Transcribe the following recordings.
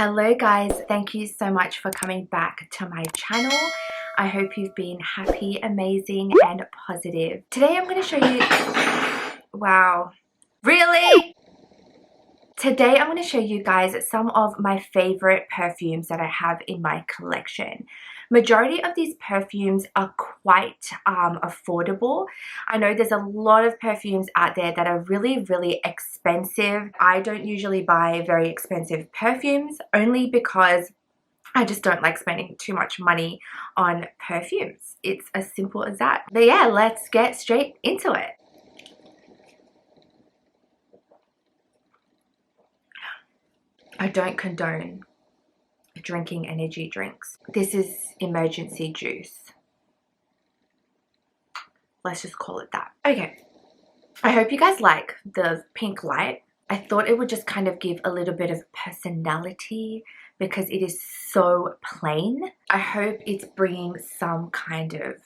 Hello guys, thank you so much for coming back to my channel. I hope you've been happy, amazing and positive. Today I'm going to show you, wow, really? Today I'm going to show you guys some of my favorite perfumes that I have in my collection. Majority of these perfumes are quite affordable. I know there's a lot of perfumes out there that are really expensive. I don't usually buy very expensive perfumes only because I just don't like spending too much money on perfumes. It's as simple as that. But yeah, let's get straight into it. I don't condone drinking energy drinks. This is emergency juice. Let's just call it that. Okay, I hope you guys like the pink light. I thought it would just kind of give a little bit of personality because it is so plain. I hope it's bringing some kind of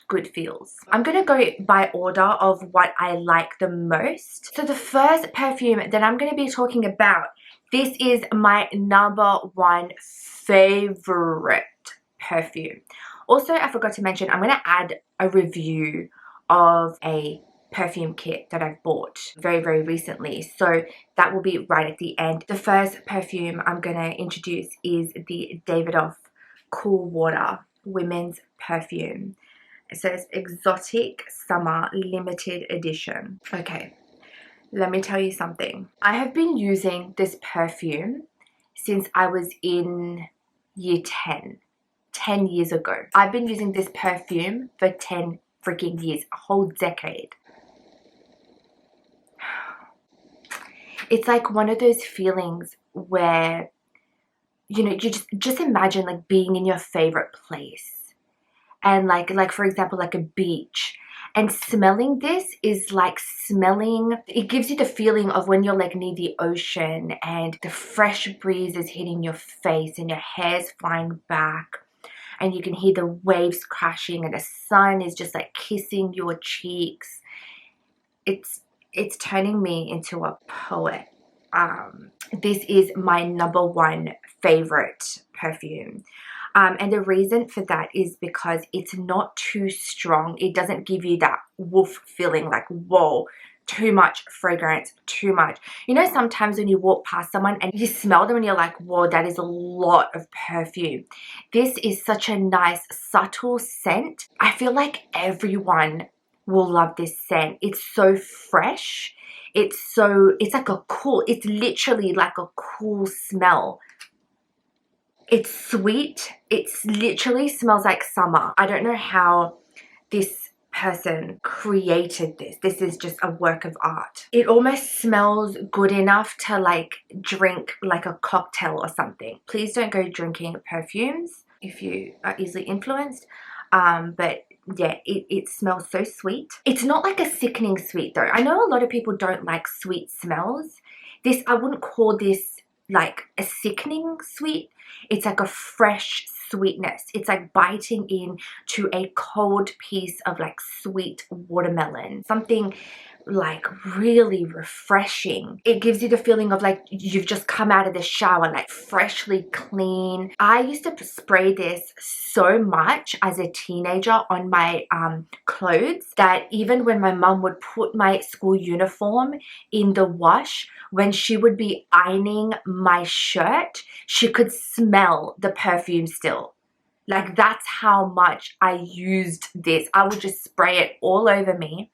good feels. I'm gonna go by order of what I like the most. So the first perfume that I'm gonna be talking about, this is my #1 favorite perfume. Also, I forgot to mention, I'm gonna add a review of a perfume kit that I've bought very recently, so that will be right at the end. The first perfume I'm gonna introduce is the Davidoff Cool Water Women's Perfume. It says Exotic Summer Limited Edition. Okay, let me tell you something. I have been using this perfume since I was in year 10 years ago. I've been using this perfume for 10 freaking years, a whole decade. It's like one of those feelings where, you know, you just imagine like being in your favorite place and like for example, like a beach, and smelling this is like smelling, it gives you the feeling of when you're like near the ocean and the fresh breeze is hitting your face and your hair's flying back and you can hear the waves crashing and the sun is just like kissing your cheeks. It's turning me into a poet. This is my #1 favorite perfume. And the reason for that is because it's not too strong. It doesn't give you that woof feeling like, whoa, too much fragrance, too much. You know, sometimes when you walk past someone and you smell them and you're like, whoa, that is a lot of perfume. This is such a nice, subtle scent. I feel like everyone will love this scent. It's so fresh. It's literally like a cool smell. It's sweet. It literally smells like summer. I don't know how this person created this. This is just a work of art. It almost smells good enough to like drink like a cocktail or something. Please don't go drinking perfumes if you are easily influenced. But yeah, it smells so sweet. It's not like a sickening sweet though. I know a lot of people don't like sweet smells. This, I wouldn't call this like a sickening sweet. It's like a fresh sweetness. It's like biting in to a cold piece of like sweet watermelon. Something like really refreshing. It gives you the feeling of like you've just come out of the shower, like freshly clean. I used to spray this so much as a teenager on my clothes that even when my mum would put my school uniform in the wash, when she would be ironing my shirt, she could smell the perfume still. Like that's how much I used this. I would just spray it all over me.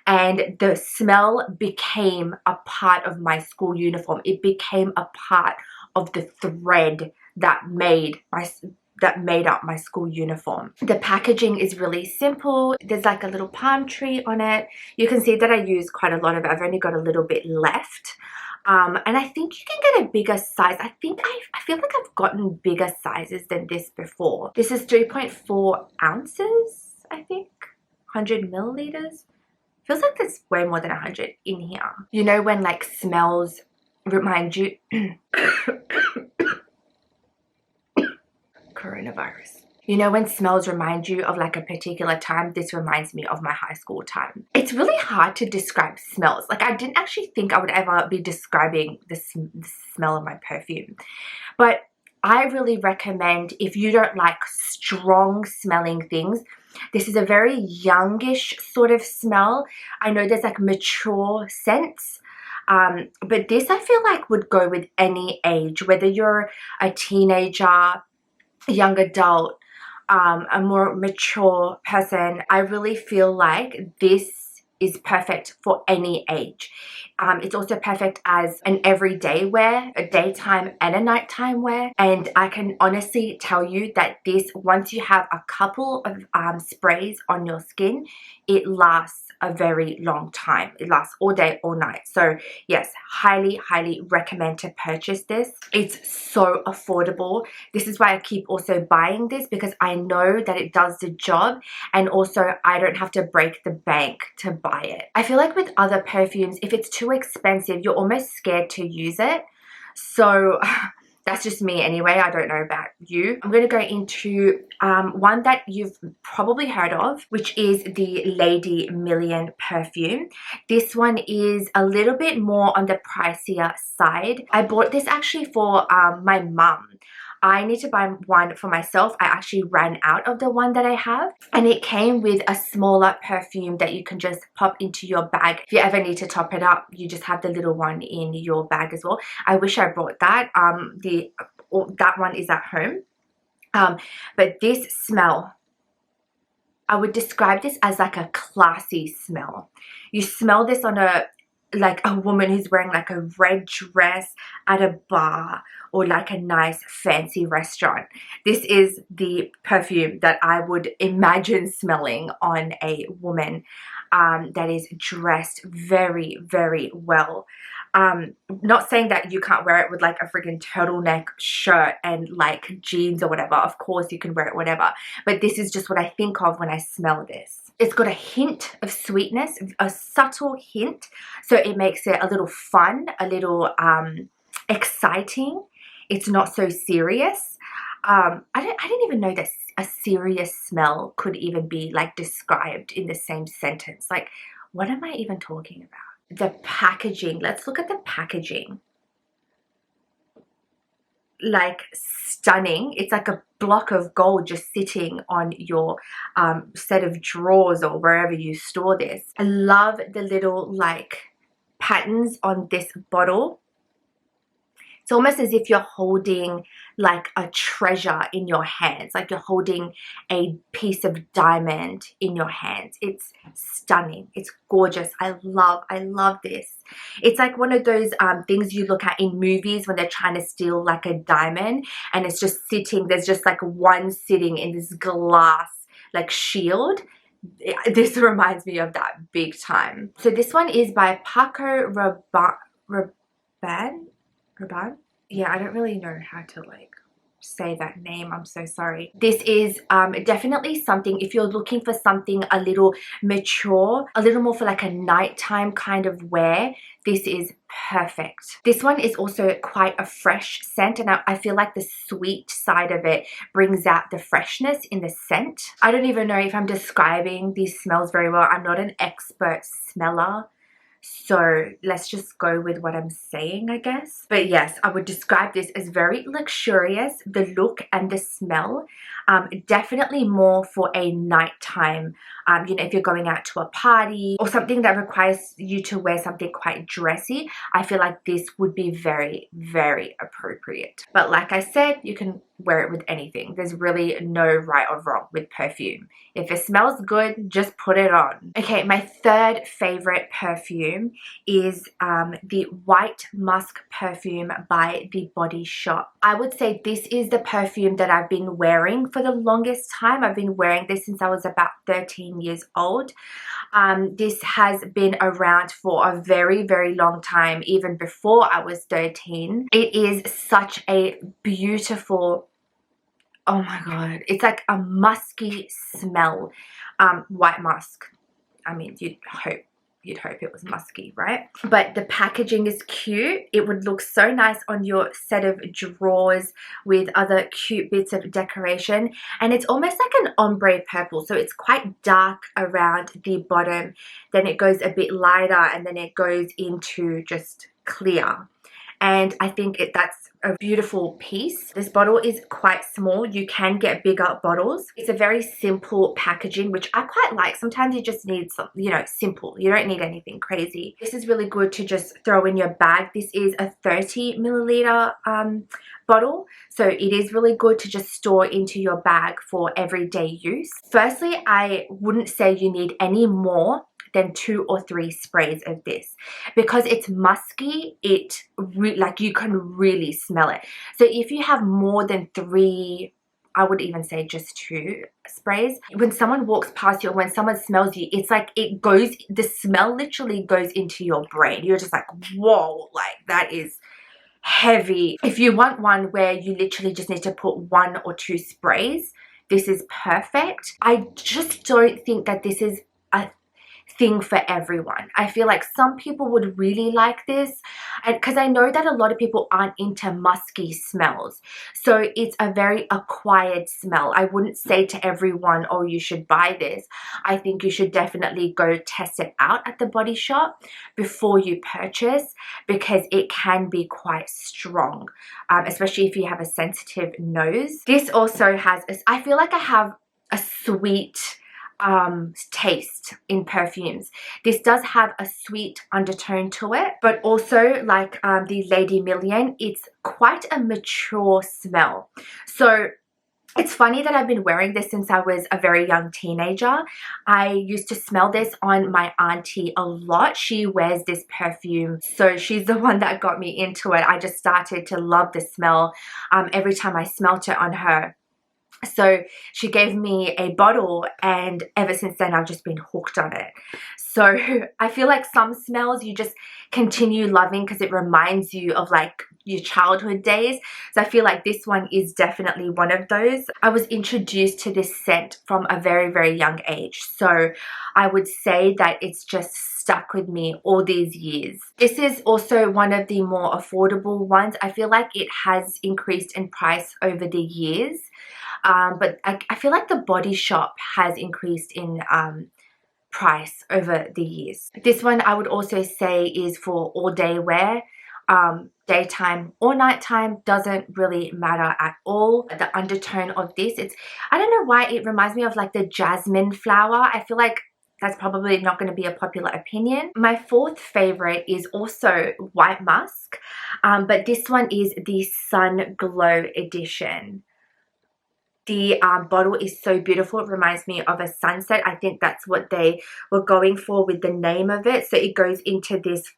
And the smell became a part of my school uniform. It became a part of the thread that made up my school uniform. The packaging is really simple. There's like a little palm tree on it. You can see that I use quite a lot of it. I've only got a little bit left. And I think you can get a bigger size. I feel like I've gotten bigger sizes than this before. This is 3.4 ounces, I think, 100 milliliters. Feels like there's way more than 100 in here. You know when like smells remind you coronavirus. You know, when smells remind you of like a particular time, this reminds me of my high school time. It's really hard to describe smells. Like, I didn't actually think I would ever be describing the smell of my perfume. But I really recommend, if you don't like strong smelling things, this is a very youngish sort of smell. I know there's like mature scents. But this I feel like would go with any age, whether you're a teenager, young adult, a more mature person. I really feel like this is perfect for any age. It's also perfect as an everyday wear, a daytime and a nighttime wear. And I can honestly tell you that this, once you have a couple of sprays on your skin, it lasts a very long time. It lasts all day, all night. So yes, highly recommend to purchase this. It's so affordable. This is why I keep also buying this, because I know that it does the job, and also I don't have to break the bank to buy it. I feel like with other perfumes, if it's too expensive, you're almost scared to use it. So that's just me anyway. I don't know about you. I'm going to go into one that you've probably heard of, which is the Lady Million perfume. This one is a little bit more on the pricier side. I bought this actually for my mum. I need to buy one for myself. I actually ran out of the one that I have, and it came with a smaller perfume that you can just pop into your bag. If you ever need to top it up, you just have the little one in your bag as well. I wish I brought that. That one is at home. But this smell, I would describe this as like a classy smell. You smell this on like a woman who's wearing like a red dress at a bar or like a nice fancy restaurant. This is the perfume that I would imagine smelling on a woman that is dressed very well. Not saying that you can't wear it with like a freaking turtleneck shirt and like jeans or whatever. Of course you can wear it whatever, but this is just what I think of when I smell this. It's got a hint of sweetness, a subtle hint, so it makes it a little fun, a little exciting. It's not so serious. I didn't even know that a serious smell could even be like described in the same sentence. Like, what am I even talking about? The packaging. Let's look at the packaging. Like, stunning. It's like a block of gold just sitting on your set of drawers or wherever you store this. I love the little like patterns on this bottle. It's almost as if you're holding like a treasure in your hands, like you're holding a piece of diamond in your hands. It's stunning. It's gorgeous. I love this. It's like one of those things you look at in movies when they're trying to steal like a diamond, and it's just sitting, there's just like one sitting in this glass like shield. This reminds me of that big time. So this one is by Paco Rabanne. Yeah, I don't really know how to like say that name. I'm so sorry. This is definitely something, if you're looking for something a little mature, a little more for like a nighttime kind of wear, this is perfect. This one is also quite a fresh scent, and I feel like the sweet side of it brings out the freshness in the scent. I don't even know if I'm describing these smells very well. I'm not an expert smeller, so let's just go with what I'm saying, I guess. But yes, I would describe this as very luxurious, the look and the smell. Definitely more for a nighttime, you know, if you're going out to a party or something that requires you to wear something quite dressy, I feel like this would be very appropriate. But like I said, you can wear it with anything. There's really no right or wrong with perfume. If it smells good, just put it on. Okay, my third favorite perfume is the White Musk perfume by The Body Shop. I would say this is the perfume that I've been wearing for the longest time. I've been wearing this since I was about 13 years old. This has been around for a very long time, even before I was 13. It is such a beautiful, oh my god, it's like a musky smell. White Musk, I mean, you'd hope you'd hope it was musky, right? But the packaging is cute. It would look so nice on your set of drawers with other cute bits of decoration. And it's almost like an ombre purple, so it's quite dark around the bottom, then it goes a bit lighter, and then it goes into just clear. And I think that's a beautiful piece. This bottle is quite small. You can get bigger bottles. It's a very simple packaging, which I quite like. Sometimes you just need some, you know, simple. You don't need anything crazy. This is really good to just throw in your bag. This is a 30 milliliter bottle, so it is really good to just store into your bag for everyday use. Firstly, I wouldn't say you need any more than 2 or 3 sprays of this, because it's musky. Like you can really smell it. So if you have more than 3, I would even say just 2 sprays, when someone walks past you or when someone smells you, it's like the smell literally goes into your brain. You're just like, whoa, like that is heavy. If you want one where you literally just need to put 1 or 2 sprays, this is perfect. I just don't think that this is a thing for everyone. I feel like some people would really like this, and because I know that a lot of people aren't into musky smells, so it's a very acquired smell. I wouldn't say to everyone, oh, you should buy this. I think you should definitely go test it out at the body shop before you purchase, because it can be quite strong, especially if you have a sensitive nose. This also has I feel like I have a sweet taste in perfumes. This does have a sweet undertone to it, but also like the Lady Million, it's quite a mature smell. So it's funny that I've been wearing this since I was a very young teenager. I used to smell this on my auntie a lot. She wears this perfume, so she's the one that got me into it. I just started to love the smell every time I smelt it on her. So she gave me a bottle, and ever since then I've just been hooked on it. So I feel like some smells you just continue loving because it reminds you of like your childhood days. So I feel like this one is definitely one of those. I was introduced to this scent from a very, very young age, so I would say that it's just stuck with me all these years. This is also one of the more affordable ones. I feel like it has increased in price over the years. But I feel like the Body Shop has increased in price over the years. This one I would also say is for all day wear. Daytime or nighttime, doesn't really matter at all. The undertone of this, I don't know why it reminds me of like the jasmine flower. I feel like that's probably not going to be a popular opinion. My 4th favorite is also White Musk, but this one is the Sun Glow edition. The bottle is so beautiful. It reminds me of a sunset. I think that's what they were going for with the name of it. So it goes into this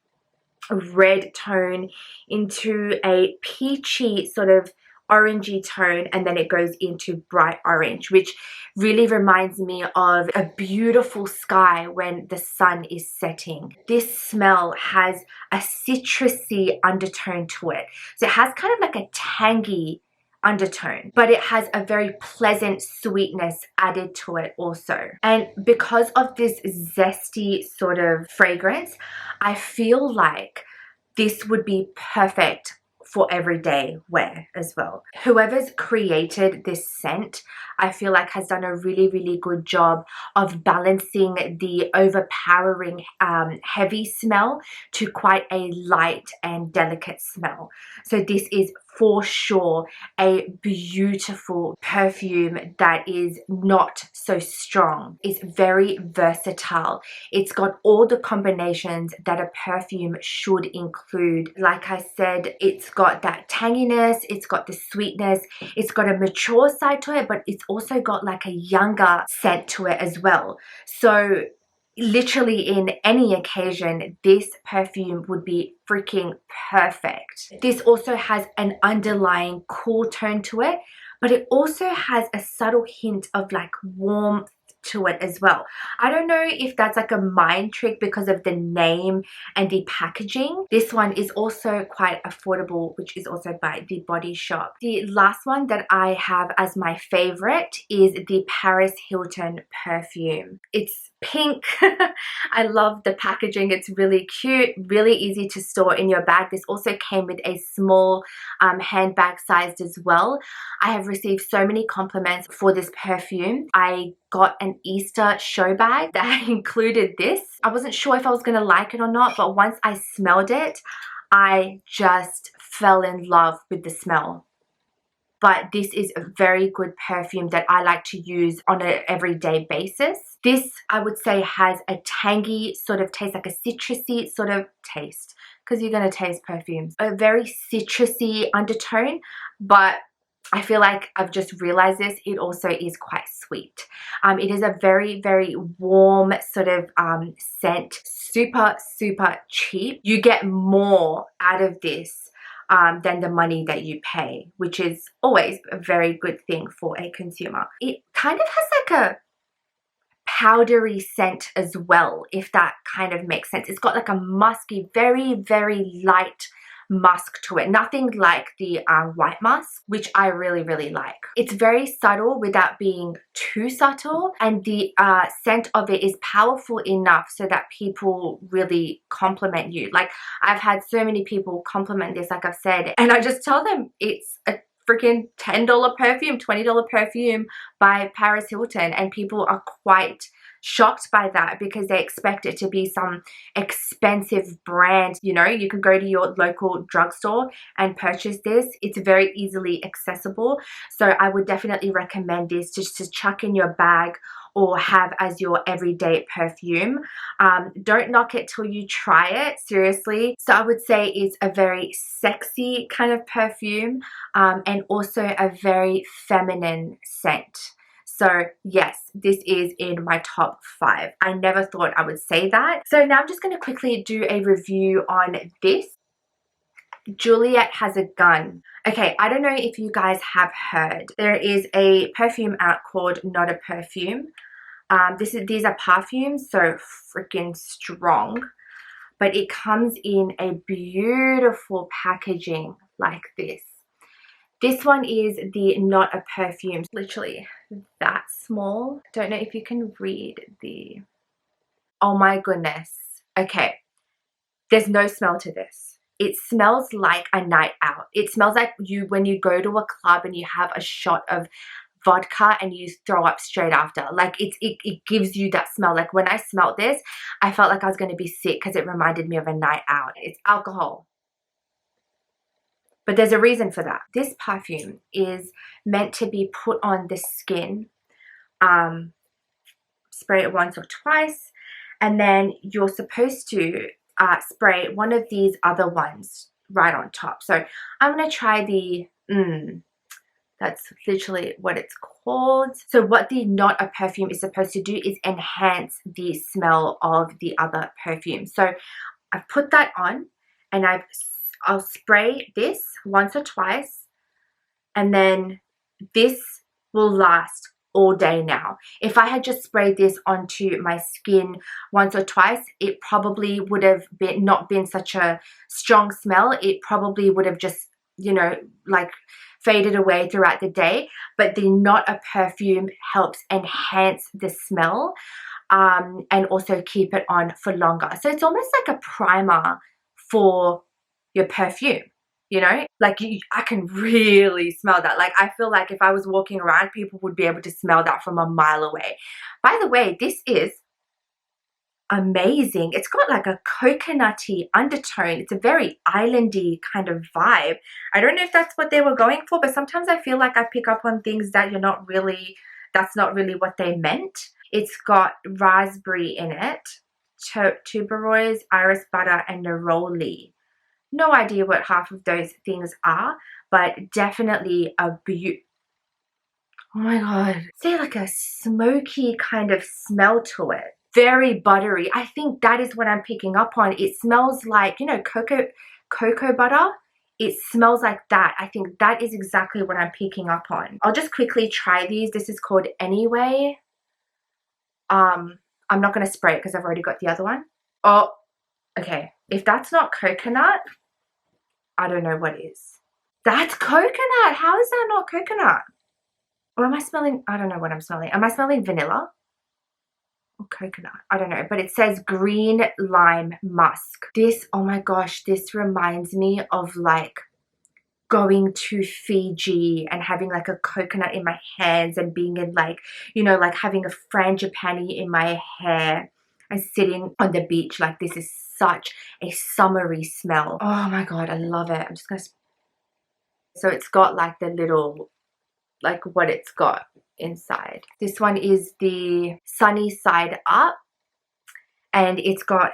red tone, into a peachy sort of orangey tone, and then it goes into bright orange, which really reminds me of a beautiful sky when the sun is setting. This smell has a citrusy undertone to it. So it has kind of like a tangy undertone, but it has a very pleasant sweetness added to it also. And because of this zesty sort of fragrance, I feel like this would be perfect for everyday wear as well. Whoever's created this scent, I feel like has done a really, really good job of balancing the overpowering heavy smell to quite a light and delicate smell. So this is for sure a beautiful perfume that is not so strong. It's very versatile. It's got all the combinations that a perfume should include. Like I said, it's got that tanginess, it's got the sweetness, it's got a mature side to it, but it's also got like a younger scent to it as well. So literally in any occasion, this perfume would be freaking perfect. This also has an underlying cool tone to it, but it also has a subtle hint of like warmth to it as well. I don't know if that's like a mind trick because of the name and the packaging. This one is also quite affordable, which is also by The Body Shop. The last one that I have as my favorite is the Paris Hilton perfume. It's pink. I love the packaging. It's really cute, really easy to store in your bag. This also came with a small handbag sized as well. I have received so many compliments for this perfume. I got an Easter show bag that included this. I wasn't sure if I was gonna like it or not, but once I smelled it, I just fell in love with the smell. But this is a very good perfume that I like to use on an everyday basis. This, I would say, has a tangy sort of taste, like a citrusy sort of taste, because you're going to taste perfumes. A very citrusy undertone, but I feel like I've just realized this, it also is quite sweet. It is a very, very warm sort of scent, super, super cheap. You get more out of this than the money that you pay, which is always a very good thing for a consumer. It kind of has like a powdery scent as well, if that kind of makes sense. It's got like a musky, very, very light musk to it. Nothing like the white musk, which I really, really like. It's very subtle without being too subtle, and the scent of it is powerful enough so that people really compliment you. Like, I've had so many people compliment this, like I've said, and I just tell them it's a freaking $10 perfume, $20 perfume by Paris Hilton, and people are quite shocked by that because they expect it to be some expensive brand. You know, you can go to your local drugstore and purchase this. It's very easily accessible, so I would definitely recommend this just to chuck in your bag or have as your everyday perfume. Don't knock it till you try it, seriously. So I would say it's a very sexy kind of perfume, and also a very feminine scent. So yes, this is in my top 5. I never thought I would say that. So now I'm just going to quickly do a review on this. Juliette Has a Gun. Okay, I don't know if you guys have heard. There is a perfume out called Not a Perfume. These are perfumes, so freaking strong. But it comes in a beautiful packaging like this. This one is the Not a Perfume, literally that small. Don't know if you can read the, oh my goodness. Okay, there's no smell to this. It smells like a night out. It smells like when you go to a club and you have a shot of vodka and you throw up straight after. Like, it gives you that smell. Like, when I smelled this, I felt like I was going to be sick because it reminded me of a night out. It's alcohol. But there's a reason for that. This perfume is meant to be put on the skin, spray it once or twice, and then you're supposed to spray one of these other ones right on top. So I'm going to try the, that's literally what it's called. So what the Not a Perfume is supposed to do is enhance the smell of the other perfume. So I've put that on, and I'll spray this once or twice, and then this will last all day now. If I had just sprayed this onto my skin once or twice, it probably would have not been such a strong smell. It probably would have just, you know, like faded away throughout the day. But the Not a Perfume helps enhance the smell, and also keep it on for longer. So it's almost like a primer for your perfume, you know, like I can really smell that. Like, I feel like if I was walking around, people would be able to smell that from a mile away. By the way, this is amazing. It's got like a coconutty undertone. It's a very islandy kind of vibe. I don't know if that's what they were going for, but sometimes I feel like I pick up on things that that's not really what they meant. It's got raspberry in it, tuberose, iris butter, and neroli. No idea what half of those things are, but definitely a oh my god, say like a smoky kind of smell to it. Very buttery. I think that is what I'm picking up on. It smells like, you know, cocoa butter. It smells like that. I think that is exactly what I'm picking up on. I'll just quickly try these. This is called Anyway. I'm not going to spray it because I've already got the other one. Oh, okay. If that's not coconut, I don't know what is. That's coconut. How is that not coconut? Or am I smelling? I don't know what I'm smelling. Am I smelling vanilla? Or coconut? I don't know. But it says green lime musk. This, oh my gosh, this reminds me of like going to Fiji and having like a coconut in my hands and being in like, you know, like having a frangipani in my hair and sitting on the beach. Like this is such a summery smell. Oh my God, I love it. I'm just gonna, so it's got like the little, like what it's got inside. This one is the Sunny Side Up and it's got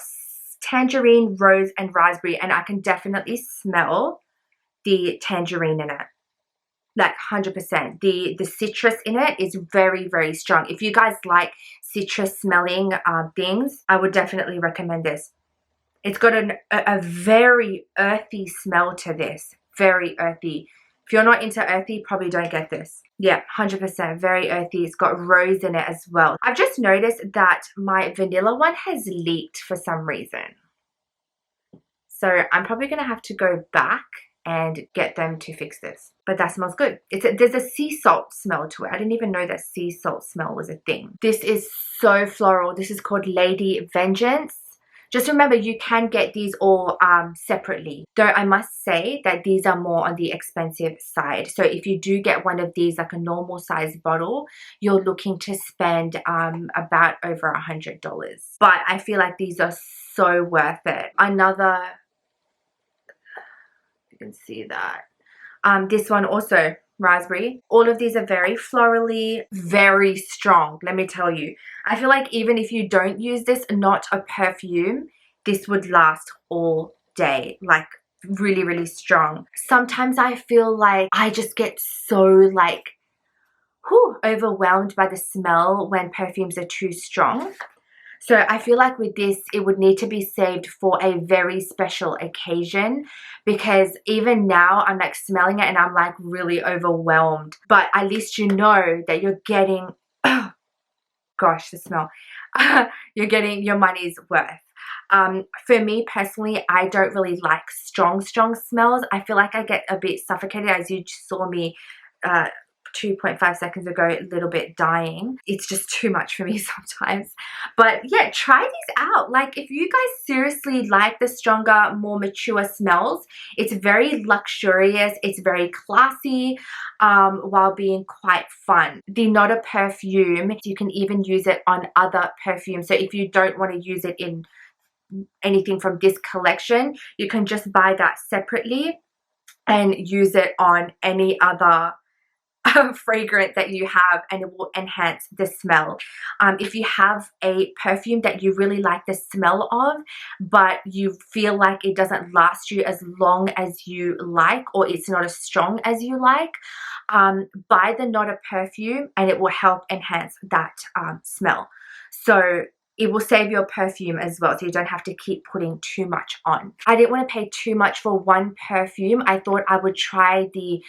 tangerine, rose and raspberry, and I can definitely smell the tangerine in it, like 100%. The citrus in it is very, very strong. If you guys like citrus smelling things, I would definitely recommend this. It's got a very earthy smell to this, very earthy. If you're not into earthy, probably don't get this. Yeah, 100%, very earthy. It's got rose in it as well. I've just noticed that my vanilla one has leaked for some reason. So I'm probably gonna have to go back and get them to fix this. But that smells good. There's a sea salt smell to it. I didn't even know that sea salt smell was a thing. This is so floral. This is called Lady Vengeance. Just remember, you can get these all separately. Though I must say that these are more on the expensive side. So if you do get one of these, like a normal size bottle, you're looking to spend about over $100. But I feel like these are so worth it. Another, you can see that. This one also, raspberry. All of these are very florally, very strong, let me tell you. I feel like even if you don't use this, not a perfume, this would last all day. Like really, really strong. Sometimes I feel like I just get so like overwhelmed by the smell when perfumes are too strong. So I feel like with this, it would need to be saved for a very special occasion, because even now I'm like smelling it and I'm like really overwhelmed. But at least you know that you're getting, oh, gosh, the smell. You're getting your money's worth. For me personally, I don't really like strong smells. I feel like I get a bit suffocated, as you saw me 2.5 seconds ago, a little bit dying. It's just too much for me sometimes. But yeah, try these out. Like if you guys seriously like the stronger, more mature smells, it's very luxurious, it's very classy, while being quite fun. The Not a Perfume, you can even use it on other perfumes. So if you don't want to use it in anything from this collection, you can just buy that separately and use it on any other fragrance that you have, and it will enhance the smell. If you have a perfume that you really like the smell of, but you feel like it doesn't last you as long as you like, or it's not as strong as you like, buy the Not a Perfume and it will help enhance that smell. So it will save your perfume as well, so you don't have to keep putting too much on. I didn't want to pay too much for one perfume. I thought I would try the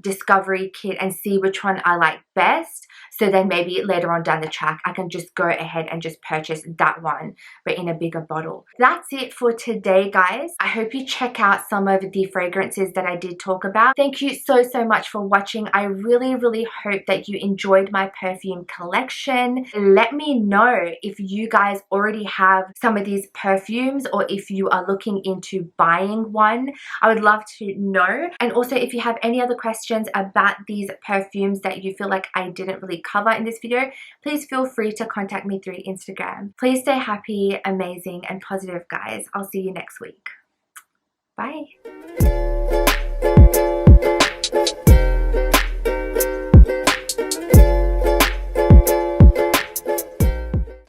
Discovery Kit and see which one I like best. So then maybe later on down the track, I can just go ahead and just purchase that one, but in a bigger bottle. That's it for today, guys. I hope you check out some of the fragrances that I did talk about. Thank you so much for watching. I really hope that you enjoyed my perfume collection. Let me know if you guys already have some of these perfumes, or if you are looking into buying one. I would love to know. And also, if you have any other questions about these perfumes that you feel like I didn't really cover in this video, please feel free to contact me through Instagram. Please stay happy, amazing, and positive, guys. I'll see you next week. Bye.